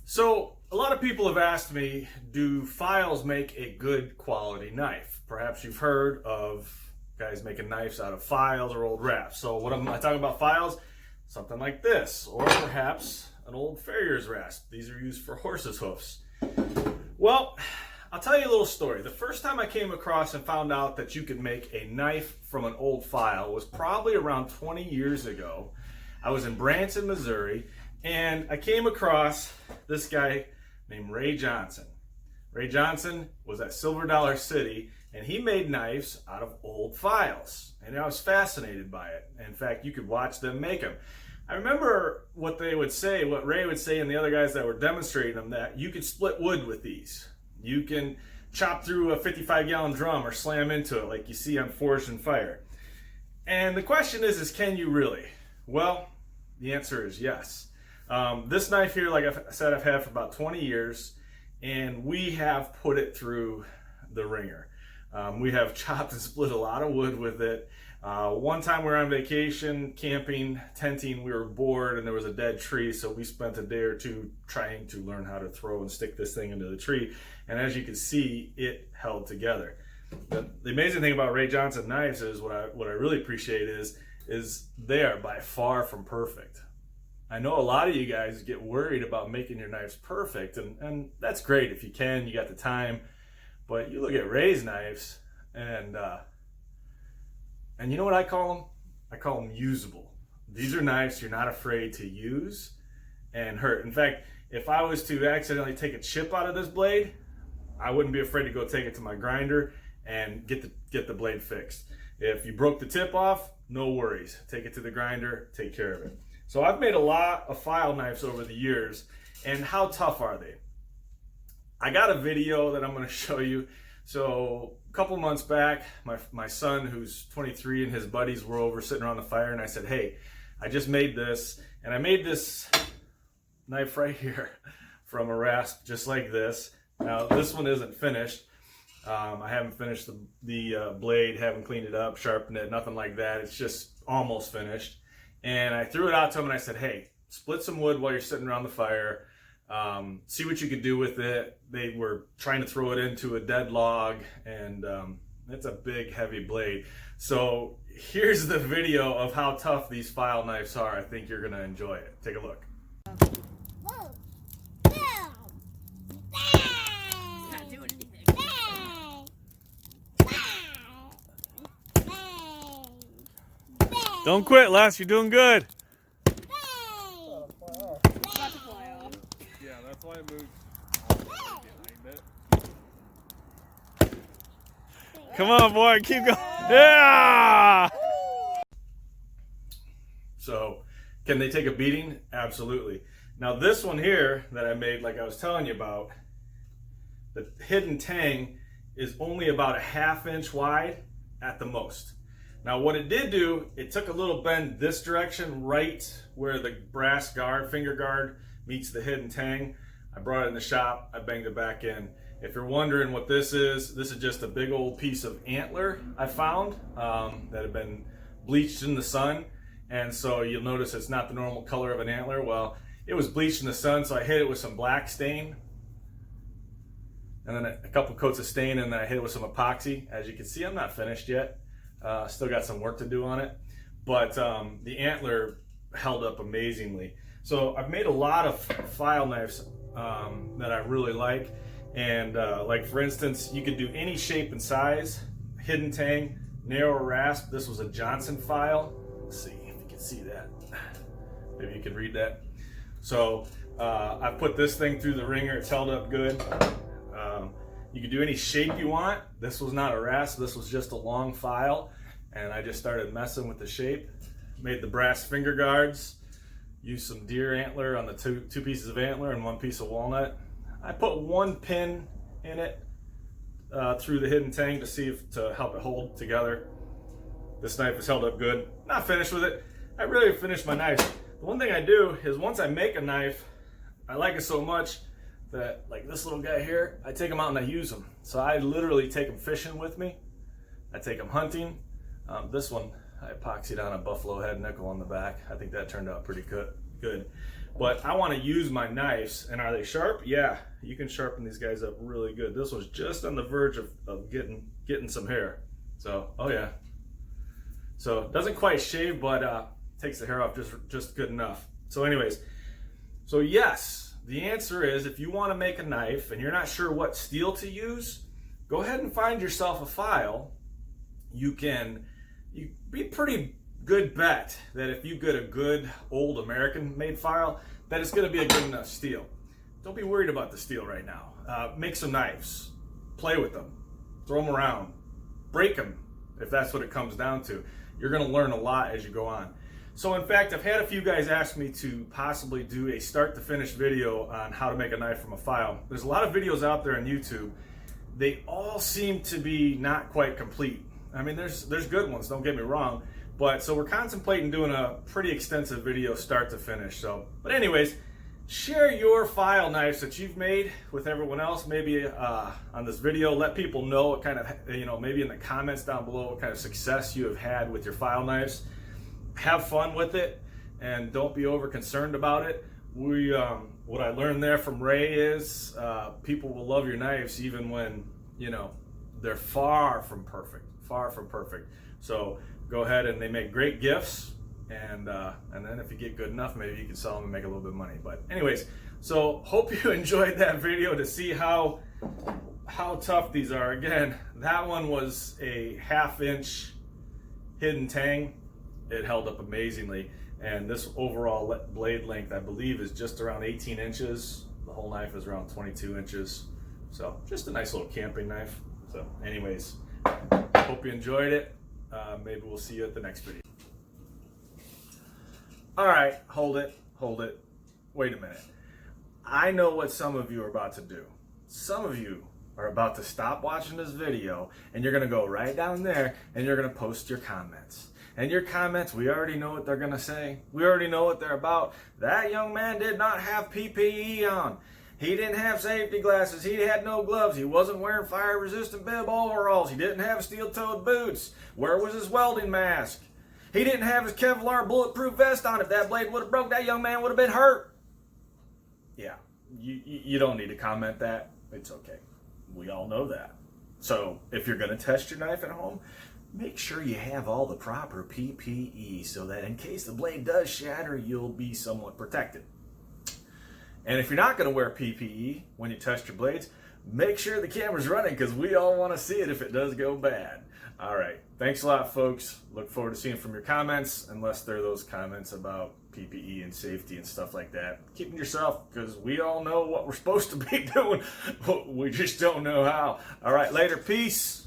So, a lot of people have asked me, do files make a good quality knife? Perhaps you've heard of guys making knives out of files or old wraps. So, what am I talking about files? Something like this, or perhaps an old farrier's rasp. These are used for horses' hoofs. Well, I'll tell you a little story. The first time I came across and found out that you could make a knife from an old file was probably around 20 years ago. I was in Branson, Missouri, and I came across this guy named Ray Johnson. Ray Johnson was at Silver Dollar City, and he made knives out of old files. And I was fascinated by it. In fact, you could watch them make them. I remember what they would say, what Ray would say and the other guys that were demonstrating them, that you could split wood with these. You can chop through a 55-gallon drum or slam into it like you see on Forged in Fire. And the question is can you really? Well, the answer is yes. This knife here, like I said, I've had for about 20 years, and we have put it through the ringer. We have chopped and split a lot of wood with it. One time we were on vacation, camping, tenting, we were bored and there was a dead tree, so we spent a day or two trying to learn how to throw and stick this thing into the tree, and as you can see, it held together. The amazing thing about Ray Johnson knives is, what I really appreciate is they are by far from perfect. I know a lot of you guys get worried about making your knives perfect, and that's great if you can, you got the time, but you look at Ray's knives, and you know what I call them? I call them usable. These are knives you're not afraid to use and hurt. In fact, if I was to accidentally take a chip out of this blade, I wouldn't be afraid to go take it to my grinder and get the blade fixed. If you broke the tip off, no worries. Take it to the grinder, take care of it. So I've made a lot of file knives over the years, and how tough are they? I got a video that I'm going to show you. So a couple months back, my son, who's 23, and his buddies were over sitting around the fire, and I said, hey, I just made this, and I made this knife right here from a rasp just like this. Now this one isn't finished. I haven't finished the blade, haven't cleaned it up, sharpened it, nothing like that. It's just almost finished. And I threw it out to him and I said, hey, split some wood while you're sitting around the fire. See what you could do with it. They were trying to throw it into a dead log, and it's a big, heavy blade. So here's the video of how tough these file knives are. I think you're gonna enjoy it. Take a look. Don't quit, Les. You're doing good. Yeah, that's why I moved behind it. Come on, boy. Keep going. Yeah! So, can they take a beating? Absolutely. Now, this one here that I made, like I was telling you about, the hidden tang is only about a 1/2 inch wide at the most. Now what it did do, it took a little bend this direction, right where the brass guard, finger guard, meets the hidden tang. I brought it in the shop, I banged it back in. If you're wondering what this is just a big old piece of antler I found that had been bleached in the sun. And so you'll notice it's not the normal color of an antler. Well, it was bleached in the sun, so I hit it with some black stain. And then a couple coats of stain, and then I hit it with some epoxy. As you can see, I'm not finished yet. Still got some work to do on it, but the antler held up amazingly. So I've made a lot of file knives that I really like, and like for instance, you could do any shape and size. Hidden tang, narrow rasp. This was a Johnson file. Let's see if you can see that. Maybe you can read that. So I put this thing through the ringer. It's held up good. You can do any shape you want. This was not a rasp, this was just a long file, and I just started messing with the shape. Made the brass finger guards, used some deer antler on the two pieces of antler and one piece of walnut. I put one pin in it through the hidden tang to help it hold together. This knife is held up good. Not finished with it. I really finished my knives. The one thing I do is once I make a knife, I like it so much that, like this little guy here, I take them out and I use them. So I literally take them fishing with me. I take them hunting. This one, I epoxied on a buffalo head nickel on the back. I think that turned out pretty good. But I want to use my knives. And are they sharp? Yeah, you can sharpen these guys up really good. This was just on the verge of getting some hair. So, oh yeah. So it doesn't quite shave, but takes the hair off just good enough. So anyways, so yes, the answer is if you want to make a knife and you're not sure what steel to use, go ahead and find yourself a file. You be pretty good bet that if you get a good old American made file, that it's going to be a good enough steel. Don't be worried about the steel right now. Make some knives, play with them, throw them around, break them if that's what it comes down to. You're going to learn a lot as you go on. So in fact, I've had a few guys ask me to possibly do a start to finish video on how to make a knife from a file. There's a lot of videos out there on YouTube. They all seem to be not quite complete. I mean, there's good ones, don't get me wrong, but so we're contemplating doing a pretty extensive video start to finish. So, but anyways, share your file knives that you've made with everyone else, maybe on this video. Let people know what kind of, maybe in the comments down below what kind of success you have had with your file knives. Have fun with it and don't be over concerned about it. What I learned there from Ray is people will love your knives even when, they're far from perfect. So go ahead, and they make great gifts, and then if you get good enough, maybe you can sell them and make a little bit of money. But anyways, so hope you enjoyed that video to see how tough these are. Again, that one was a 1/2 inch hidden tang. It held up amazingly, and this overall blade length, I believe, is just around 18 inches. The whole knife is around 22 inches. So just a nice little camping knife. So anyways, hope you enjoyed it. Maybe we'll see you at the next video. All right, hold it. Wait a minute. I know what some of you are about to do. Some of you are about to stop watching this video, and you're gonna go right down there and you're gonna post your comments. And your comments, we already know what they're gonna say. We already know what they're about. That young man did not have PPE on. He didn't have safety glasses. He had no gloves. He wasn't wearing fire-resistant bib overalls. He didn't have steel-toed boots. Where was his welding mask? He didn't have his Kevlar bulletproof vest on. If that blade would have broke, that young man would have been hurt. Yeah, you don't need to comment that. It's okay. We all know that. So if you're gonna test your knife at home, make sure you have all the proper PPE so that in case the blade does shatter, you'll be somewhat protected. And if you're not going to wear PPE when you test your blades, make sure the camera's running because we all want to see it if it does go bad. All right. Thanks a lot, folks. Look forward to seeing from your comments, unless they're those comments about PPE and safety and stuff like that. Keep them yourself because we all know what we're supposed to be doing. We just don't know how. All right. Later. Peace.